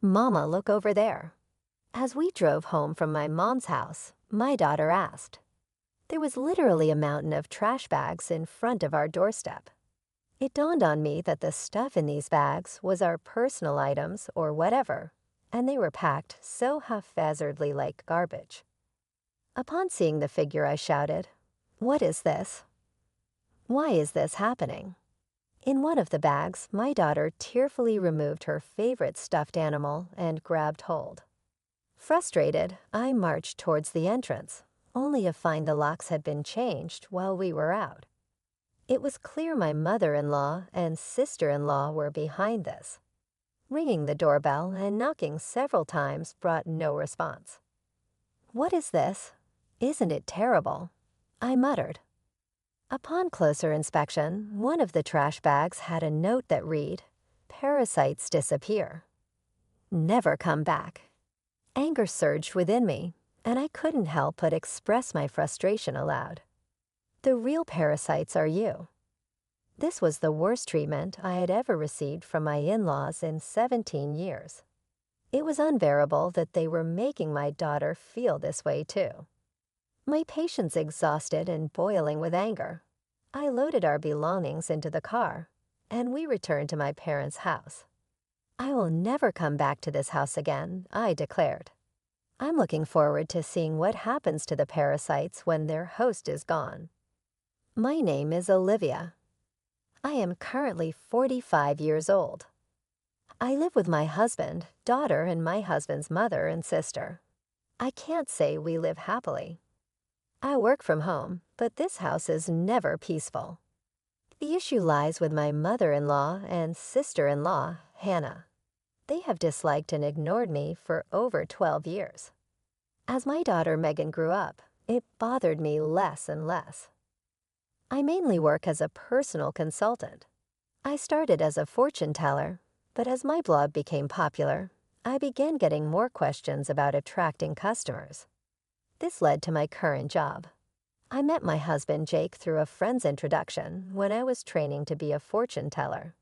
Mama, look over there. As we drove home from my mom's house, my daughter asked. There was literally a mountain of trash bags in front of our doorstep. It dawned on me that the stuff in these bags was our personal items or whatever, and they were packed so haphazardly like garbage. Upon seeing the figure, I shouted, "What is this? Why is this happening?" In one of the bags, my daughter tearfully removed her favorite stuffed animal and grabbed hold. Frustrated, I marched towards the entrance, only to find the locks had been changed while we were out. It was clear my mother-in-law and sister-in-law were behind this. Ringing the doorbell and knocking several times brought no response. "What is this? Isn't it terrible?" I muttered. Upon closer inspection, one of the trash bags had a note that read, "Parasites disappear. Never come back." Anger surged within me, and I couldn't help but express my frustration aloud. The real parasites are you. This was the worst treatment I had ever received from my in-laws in 17 years. It was unbearable that they were making my daughter feel this way too. My patience exhausted and boiling with anger, I loaded our belongings into the car, and we returned to my parents' house. "I will never come back to this house again," I declared. "I'm looking forward to seeing what happens to the parasites when their host is gone." My name is Olivia. I am currently 45 years old. I live with my husband, daughter, and my husband's mother and sister. I can't say we live happily. I work from home, but this house is never peaceful. The issue lies with my mother-in-law and sister-in-law, Hannah. They have disliked and ignored me for over 12 years. As my daughter Megan grew up, it bothered me less and less. I mainly work as a personal consultant. I started as a fortune teller, but as my blog became popular, I began getting more questions about attracting customers. This led to my current job. I met my husband Jake through a friend's introduction when I was training to be a fortune teller.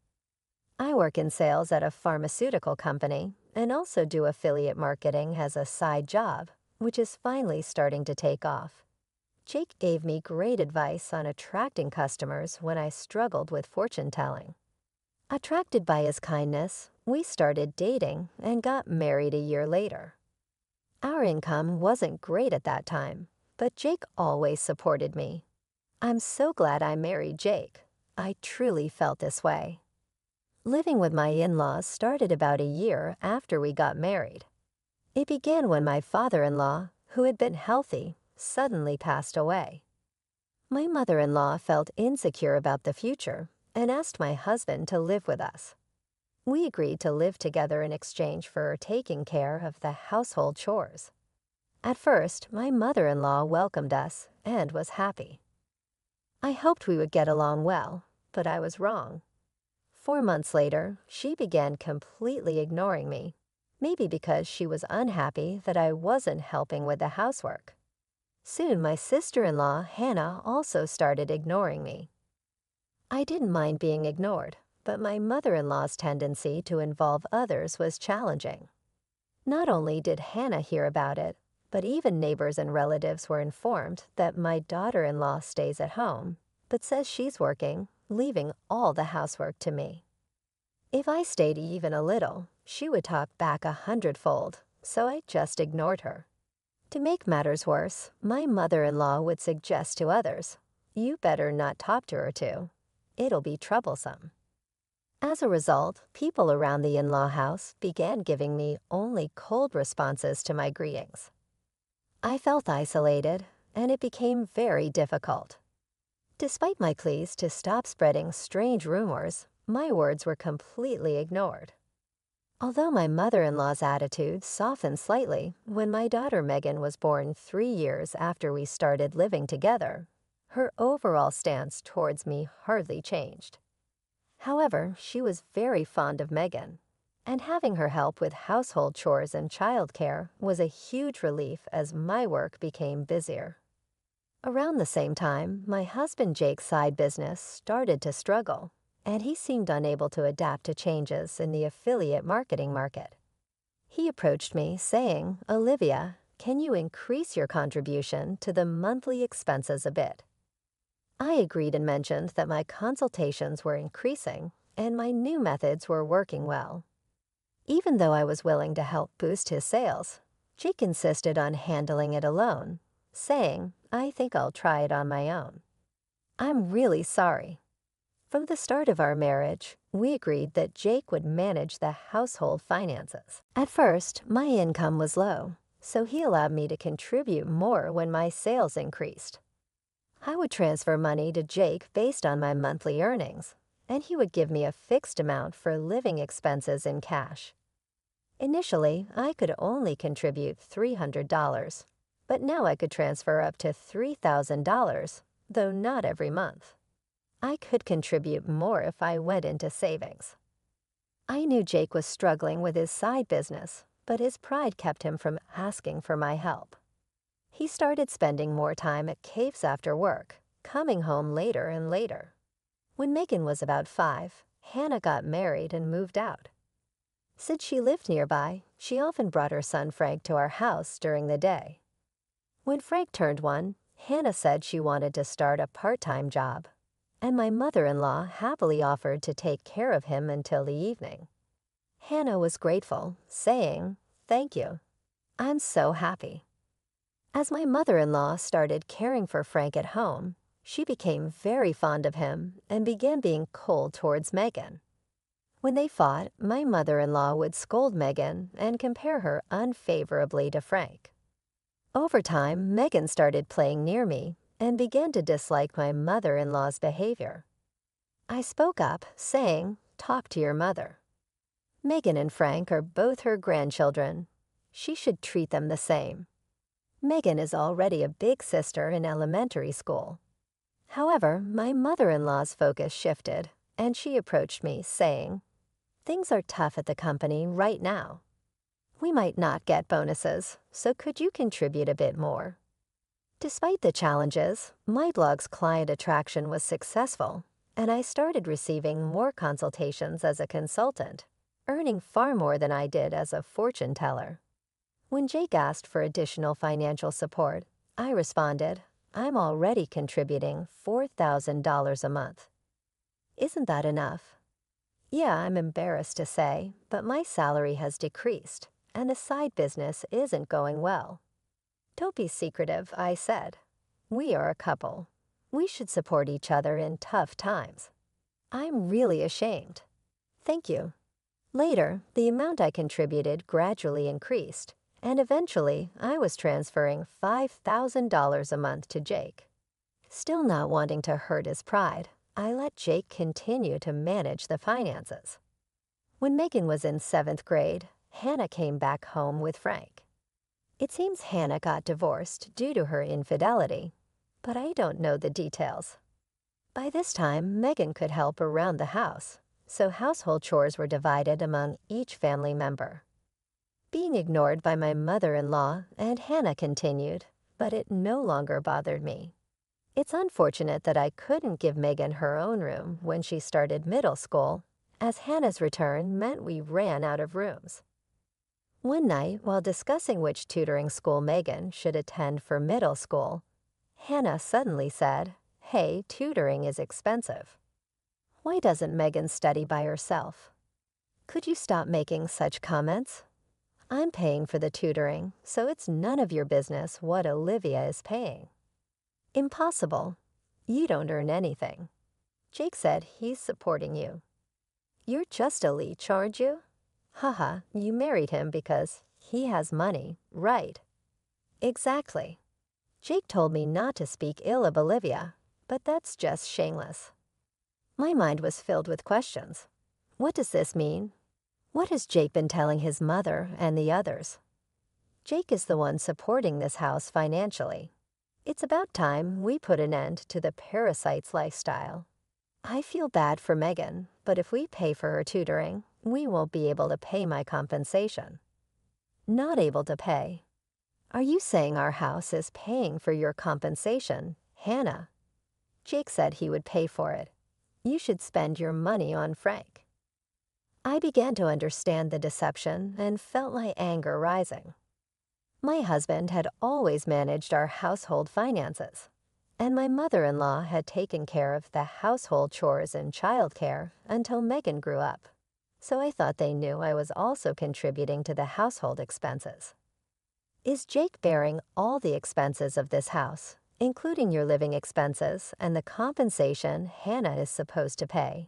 I work in sales at a pharmaceutical company and also do affiliate marketing as a side job, which is finally starting to take off. Jake gave me great advice on attracting customers when I struggled with fortune telling. Attracted by his kindness, we started dating and got married a year later. Our income wasn't great at that time, but Jake always supported me. I'm so glad I married Jake. I truly felt this way. Living with my in-laws started about a year after we got married. It began when my father-in-law, who had been healthy, suddenly passed away. My mother-in-law felt insecure about the future and asked my husband to live with us. We agreed to live together in exchange for taking care of the household chores. At first, my mother-in-law welcomed us and was happy. I hoped we would get along well, but I was wrong. 4 months later, she began completely ignoring me, maybe because she was unhappy that I wasn't helping with the housework. Soon, my sister-in-law, Hannah, also started ignoring me. I didn't mind being ignored, but my mother-in-law's tendency to involve others was challenging. Not only did Hannah hear about it, but even neighbors and relatives were informed that my daughter-in-law stays at home, but says she's working, leaving all the housework to me. If I stayed even a little, she would talk back 100-fold, so I just ignored her. To make matters worse, my mother-in-law would suggest to others, "You better not talk to her too. It'll be troublesome." As a result, people around the in-law house began giving me only cold responses to my greetings. I felt isolated, and it became very difficult. Despite my pleas to stop spreading strange rumors, my words were completely ignored. Although my mother-in-law's attitude softened slightly when my daughter Megan was born 3 years after we started living together, her overall stance towards me hardly changed. However, she was very fond of Megan, and having her help with household chores and childcare was a huge relief as my work became busier. Around the same time, my husband Jake's side business started to struggle, and he seemed unable to adapt to changes in the affiliate marketing market. He approached me saying, "Olivia, can you increase your contribution to the monthly expenses a bit?" I agreed and mentioned that my consultations were increasing and my new methods were working well. Even though I was willing to help boost his sales, Jake insisted on handling it alone, saying, "I think I'll try it on my own." I'm really sorry. From the start of our marriage, we agreed that Jake would manage the household finances. At first, my income was low, so he allowed me to contribute more when my sales increased. I would transfer money to Jake based on my monthly earnings, and he would give me a fixed amount for living expenses in cash. Initially, I could only contribute $300, but now I could transfer up to $3,000, though not every month. I could contribute more if I went into savings. I knew Jake was struggling with his side business, but his pride kept him from asking for my help. He started spending more time at caves after work, coming home later and later. When Megan was about 5, Hannah got married and moved out. Since she lived nearby, she often brought her son Frank to our house during the day. When Frank turned 1, Hannah said she wanted to start a part-time job, and my mother-in-law happily offered to take care of him until the evening. Hannah was grateful, saying, "Thank you. I'm so happy." As my mother-in-law started caring for Frank at home, she became very fond of him and began being cold towards Megan. When they fought, my mother-in-law would scold Megan and compare her unfavorably to Frank. Over time, Megan started playing near me and began to dislike my mother-in-law's behavior. I spoke up, saying, "Talk to your mother. Megan and Frank are both her grandchildren. She should treat them the same. Megan is already a big sister in elementary school." However, my mother-in-law's focus shifted, and she approached me, saying, "Things are tough at the company right now. We might not get bonuses, so could you contribute a bit more?" Despite the challenges, my blog's client attraction was successful, and I started receiving more consultations as a consultant, earning far more than I did as a fortune teller. When Jake asked for additional financial support, I responded, "I'm already contributing $4,000 a month. Isn't that enough?" "Yeah, I'm embarrassed to say, but my salary has decreased, and the side business isn't going well." "Don't be secretive," I said. "We are a couple. We should support each other in tough times." "I'm really ashamed." "Thank you." Later, the amount I contributed gradually increased, and eventually I was transferring $5,000 a month to Jake. Still not wanting to hurt his pride, I let Jake continue to manage the finances. When Megan was in 7th grade, Hannah came back home with Frank. It seems Hannah got divorced due to her infidelity, but I don't know the details. By this time, Megan could help around the house, so household chores were divided among each family member. Being ignored by my mother-in-law and Hannah continued, but it no longer bothered me. It's unfortunate that I couldn't give Megan her own room when she started middle school, as Hannah's return meant we ran out of rooms. One night, while discussing which tutoring school Megan should attend for middle school, Hannah suddenly said, "Hey, tutoring is expensive. Why doesn't Megan study by herself? Could you stop making such comments? I'm paying for the tutoring, so it's none of your business what Olivia is paying." "Impossible. You don't earn anything. Jake said he's supporting you. You're just a leech, aren't you? Haha, you married him because he has money, right?" "Exactly. Jake told me not to speak ill of Olivia, but that's just shameless." My mind was filled with questions. What does this mean? What has Jake been telling his mother and the others? Jake is the one supporting this house financially. It's about time we put an end to the parasite's lifestyle. I feel bad for Megan, but if we pay for her tutoring, we won't be able to pay my compensation. Not able to pay. Are you saying our house is paying for your compensation, Hannah? Jake said he would pay for it. You should spend your money on Frank. I began to understand the deception and felt my anger rising. My husband had always managed our household finances, and my mother-in-law had taken care of the household chores and childcare until Megan grew up. So I thought they knew I was also contributing to the household expenses. Is Jake bearing all the expenses of this house, including your living expenses and the compensation Hannah is supposed to pay?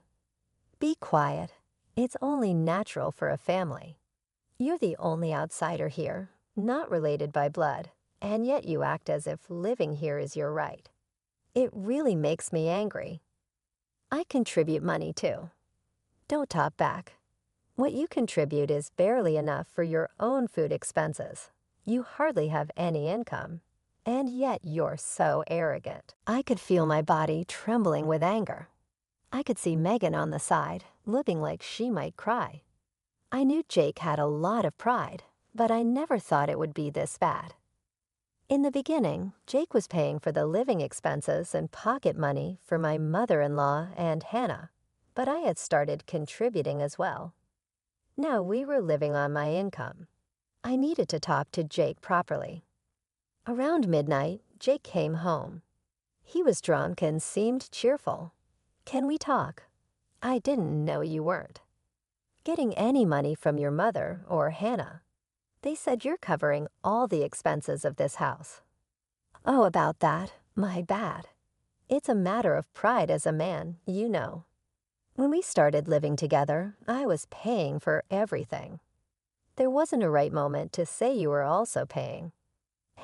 Be quiet. It's only natural for a family. You're the only outsider here, not related by blood, and yet you act as if living here is your right. It really makes me angry. I contribute money too. Don't talk back. What you contribute is barely enough for your own food expenses. You hardly have any income, and yet you're so arrogant. I could feel my body trembling with anger. I could see Megan on the side, looking like she might cry. I knew Jake had a lot of pride, but I never thought it would be this bad. In the beginning, Jake was paying for the living expenses and pocket money for my mother-in-law and Hannah, but I had started contributing as well. Now we were living on my income. I needed to talk to Jake properly. Around midnight, Jake came home. He was drunk and seemed cheerful. Can we talk? I didn't know you weren't getting any money from your mother or Hannah. They said you're covering all the expenses of this house. Oh, about that, my bad. It's a matter of pride as a man, you know. When we started living together, I was paying for everything. There wasn't a right moment to say you were also paying.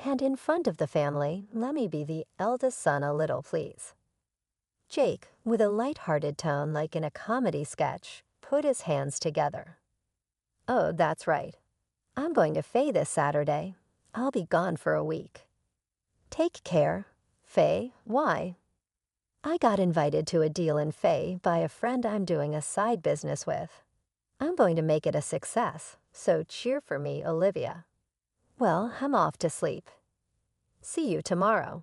And in front of the family, let me be the eldest son a little, please. Jake, with a light-hearted tone like in a comedy sketch, put his hands together. Oh, that's right. I'm going to Faye this Saturday. I'll be gone for a week. Take care. Faye, why? I got invited to a deal in Faye by a friend I'm doing a side business with. I'm going to make it a success, so cheer for me, Olivia. Well, I'm off to sleep. See you tomorrow.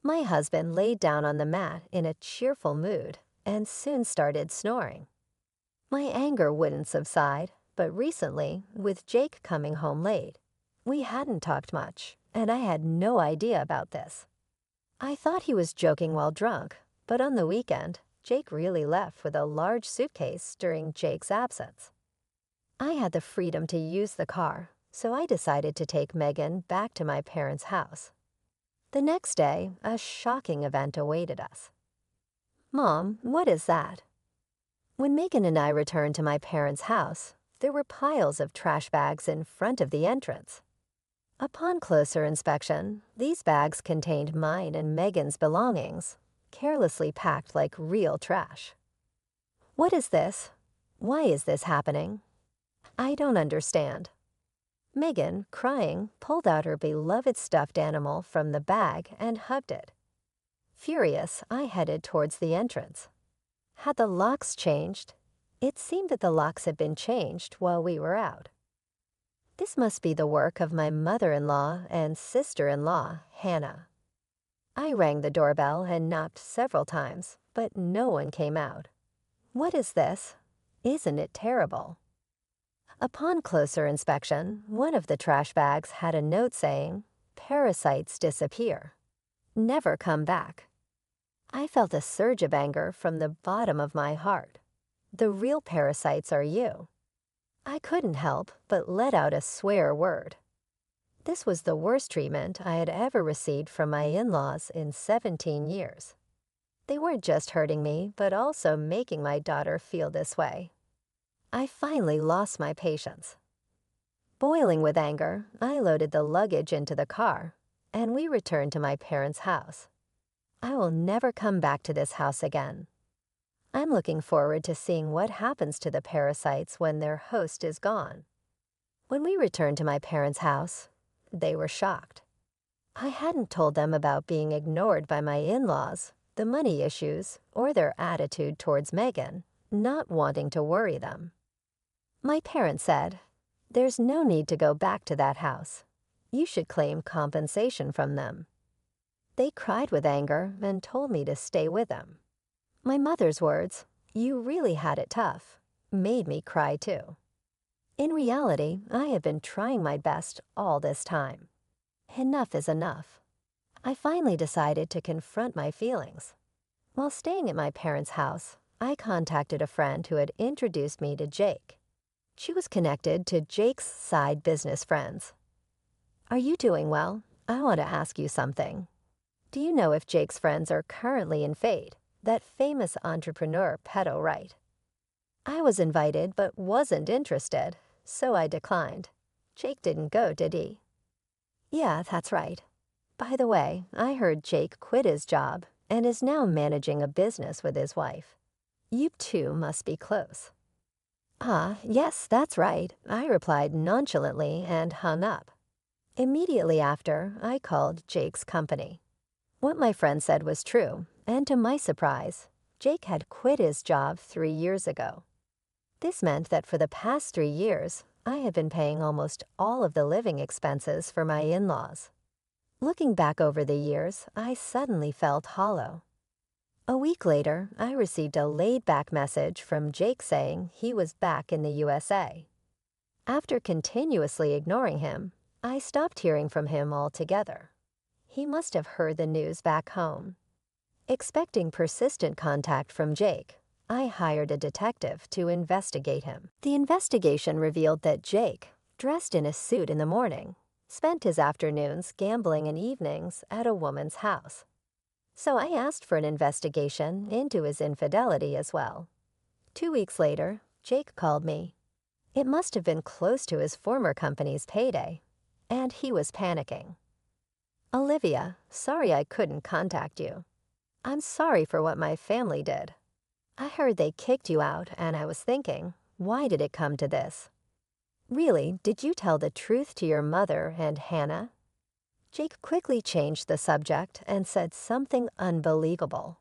My husband laid down on the mat in a cheerful mood and soon started snoring. My anger wouldn't subside, but recently, with Jake coming home late, we hadn't talked much, and I had no idea about this. I thought he was joking while drunk, but on the weekend, Jake really left with a large suitcase during Jake's absence. I had the freedom to use the car, so I decided to take Megan back to my parents' house. The next day, a shocking event awaited us. Mom, what is that? When Megan and I returned to my parents' house, there were piles of trash bags in front of the entrance. Upon closer inspection, these bags contained mine and Megan's belongings, carelessly packed like real trash. What is this? Why is this happening? I don't understand. Megan, crying, pulled out her beloved stuffed animal from the bag and hugged it. Furious, I headed towards the entrance. Had the locks changed? It seemed that the locks had been changed while we were out. This must be the work of my mother-in-law and sister-in-law, Hannah. I rang the doorbell and knocked several times, but no one came out. What is this? Isn't it terrible? Upon closer inspection, one of the trash bags had a note saying, "Parasites disappear. Never come back." I felt a surge of anger from the bottom of my heart. The real parasites are you. I couldn't help but let out a swear word. This was the worst treatment I had ever received from my in-laws in 17 years. They weren't just hurting me, but also making my daughter feel this way. I finally lost my patience. Boiling with anger, I loaded the luggage into the car, and we returned to my parents' house. I will never come back to this house again. I'm looking forward to seeing what happens to the parasites when their host is gone. When we returned to my parents' house, they were shocked. I hadn't told them about being ignored by my in-laws, the money issues, or their attitude towards Megan, not wanting to worry them. My parents said, "There's no need to go back to that house. You should claim compensation from them." They cried with anger and told me to stay with them. My mother's words, "You really had it tough," made me cry too. In reality, I had been trying my best all this time. Enough is enough. I finally decided to confront my feelings. While staying at my parents' house, I contacted a friend who had introduced me to Jake. She was connected to Jake's side business friends. "Are you doing well? I want to ask you something. Do you know if Jake's friends are currently in Fade, that famous entrepreneur pedo, right?" I was invited but wasn't interested, so I declined. Jake didn't go, did he? Yeah, that's right. By the way, I heard Jake quit his job and is now managing a business with his wife. You two must be close. Ah, yes, that's right, I replied nonchalantly and hung up. Immediately after, I called Jake's company. What my friend said was true, and to my surprise, Jake had quit his job 3 years ago. This meant that for the past 3 years, I had been paying almost all of the living expenses for my in-laws. Looking back over the years, I suddenly felt hollow. A week later, I received a laid-back message from Jake saying he was back in the USA. After continuously ignoring him, I stopped hearing from him altogether. He must have heard the news back home. Expecting persistent contact from Jake, I hired a detective to investigate him. The investigation revealed that Jake, dressed in a suit in the morning, spent his afternoons gambling and evenings at a woman's house. So I asked for an investigation into his infidelity as well. 2 weeks later, Jake called me. It must have been close to his former company's payday, and he was panicking. "Olivia, sorry I couldn't contact you. I'm sorry for what my family did. I heard they kicked you out, and I was thinking, why did it come to this? Really, did you tell the truth to your mother and Hannah?" Jake quickly changed the subject and said something unbelievable.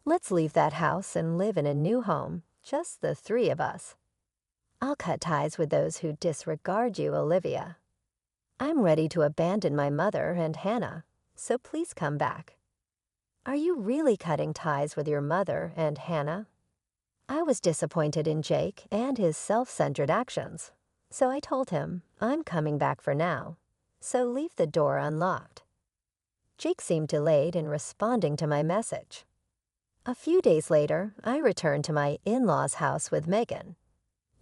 "Let's leave that house and live in a new home, just the 3 of us. I'll cut ties with those who disregard you, Olivia. I'm ready to abandon my mother and Hannah, so please come back." "Are you really cutting ties with your mother and Hannah?" I was disappointed in Jake and his self-centered actions, so I told him I'm coming back for now, so leave the door unlocked. Jake seemed delayed in responding to my message. A few days later, I returned to my in-laws' house with Megan.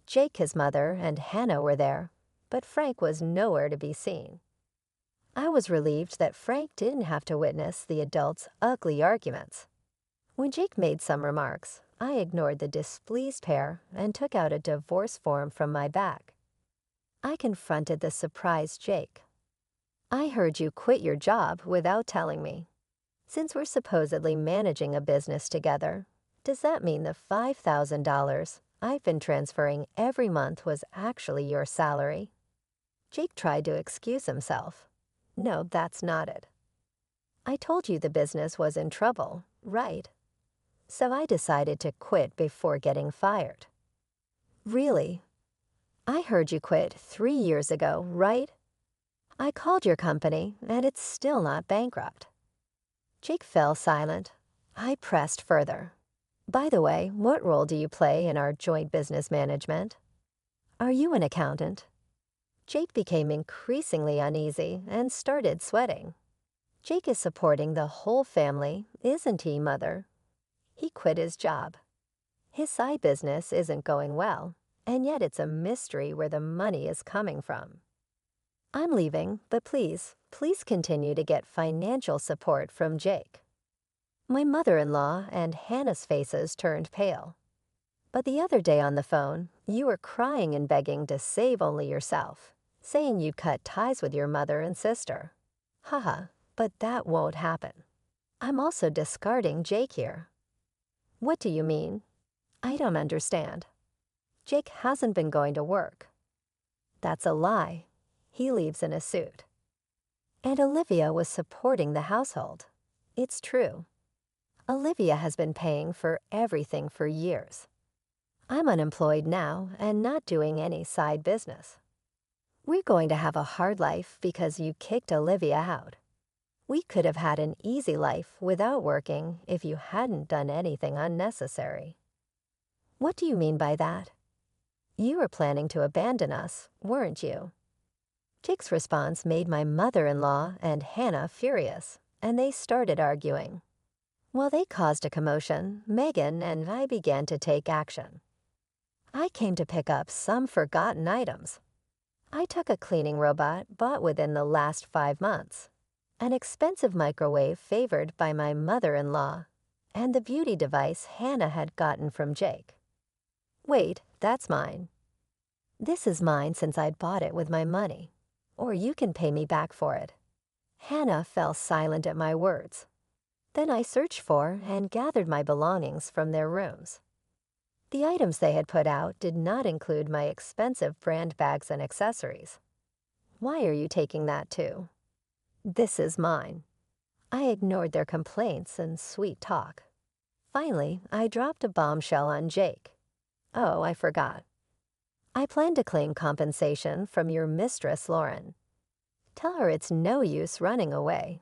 Jake, his mother, and Hannah were there, but Frank was nowhere to be seen. I was relieved that Frank didn't have to witness the adults' ugly arguments. When Jake made some remarks, I ignored the displeased pair and took out a divorce form from my bag. I confronted the surprised Jake. "I heard you quit your job without telling me. Since we're supposedly managing a business together, does that mean the $5,000 I've been transferring every month was actually your salary?" Jake tried to excuse himself. "No, that's not it. I told you the business was in trouble, right? So I decided to quit before getting fired." "Really? I heard you quit 3 years ago, right? I called your company, and it's still not bankrupt." Jake fell silent. I pressed further. "By the way, what role do you play in our joint business management? Are you an accountant?" Jake became increasingly uneasy and started sweating. "Jake is supporting the whole family, isn't he, Mother? He quit his job. His side business isn't going well, and yet it's a mystery where the money is coming from. I'm leaving, but please continue to get financial support from Jake." My mother-in-law and Hannah's faces turned pale. "But the other day on the phone, you were crying and begging to save only yourself, saying you'd cut ties with your mother and sister. Haha, but that won't happen. I'm also discarding Jake here." "What do you mean? I don't understand." "Jake hasn't been going to work." "That's a lie. He leaves in a suit." And Olivia was supporting the household. It's true. Olivia has been paying for everything for years. I'm unemployed now and not doing any side business. We're going to have a hard life because you kicked Olivia out. We could have had an easy life without working if you hadn't done anything unnecessary." "What do you mean by that? You were planning to abandon us, weren't you? Jake's response made my mother-in-law and Hannah furious, and they started arguing. While they caused a commotion, Megan and I began to take action. I came to pick up some forgotten items. I took a cleaning robot bought within the last 5 months, an expensive microwave favored by my mother-in-law, and the beauty device Hannah had gotten from Jake. Wait, that's mine. This is mine since I'd bought it with my money, or you can pay me back for it. Hannah fell silent at my words. Then I searched for and gathered my belongings from their rooms. The items they had put out did not include my expensive brand bags and accessories. Why are you taking that too? This is mine. I ignored their complaints and sweet talk. Finally, I dropped a bombshell on Jake. Oh, I forgot. I plan to claim compensation from your mistress, Lauren. Tell her it's no use running away.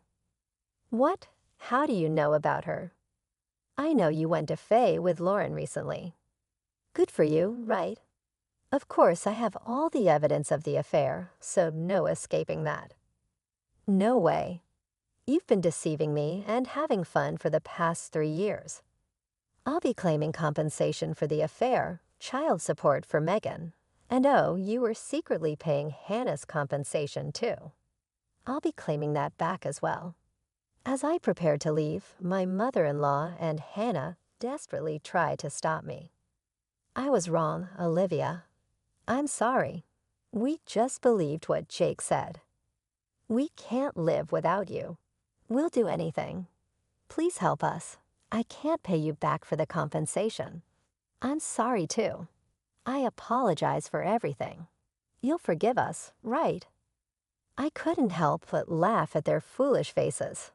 What? How do you know about her? I know you went to Faye with Lauren recently. Good for you, right? Of course, I have all the evidence of the affair, so no escaping that. No way. You've been deceiving me and having fun for the past 3 years. I'll be claiming compensation for the affair, child support for Megan, and oh, you were secretly paying Hannah's compensation too. I'll be claiming that back as well. As I prepared to leave, my mother-in-law and Hannah desperately tried to stop me. I was wrong, Olivia. I'm sorry. We just believed what Jake said. We can't live without you. We'll do anything. Please help us. I can't pay you back for the compensation. I'm sorry too. I apologize for everything. You'll forgive us, right? I couldn't help but laugh at their foolish faces.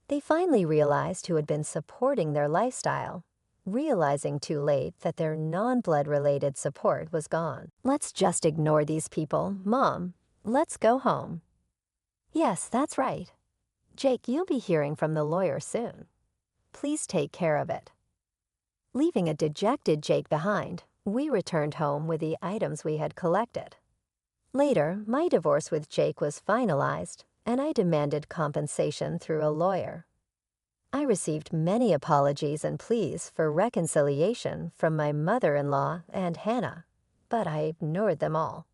They finally realized who had been supporting their lifestyle, realizing too late that their non-blood-related support was gone. Let's just ignore these people, Mom. Let's go home. Yes, that's right. Jake, you'll be hearing from the lawyer soon. Please take care of it. Leaving a dejected Jake behind, we returned home with the items we had collected. Later, my divorce with Jake was finalized, and I demanded compensation through a lawyer. I received many apologies and pleas for reconciliation from my mother-in-law and Hannah, but I ignored them all.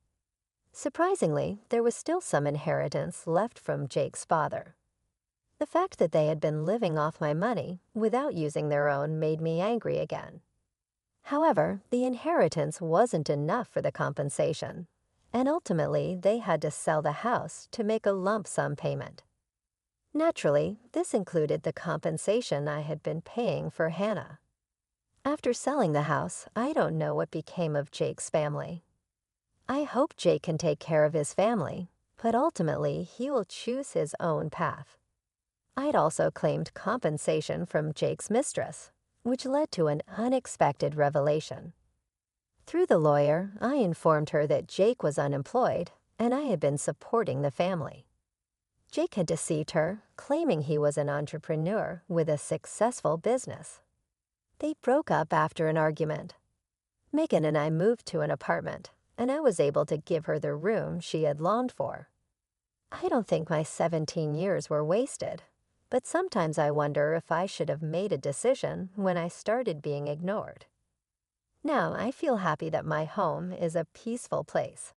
Surprisingly, there was still some inheritance left from Jake's father. The fact that they had been living off my money without using their own made me angry again. However, the inheritance wasn't enough for the compensation, and ultimately they had to sell the house to make a lump sum payment. Naturally, this included the compensation I had been paying for Hannah. After selling the house, I don't know what became of Jake's family. I hope Jake can take care of his family, but ultimately he will choose his own path. I'd also claimed compensation from Jake's mistress, which led to an unexpected revelation. Through the lawyer, I informed her that Jake was unemployed and I had been supporting the family. Jake had deceived her, claiming he was an entrepreneur with a successful business. They broke up after an argument. Megan and I moved to an apartment, and I was able to give her the room she had longed for. I don't think my 17 years were wasted, but sometimes I wonder if I should have made a decision when I started being ignored. Now I feel happy that my home is a peaceful place.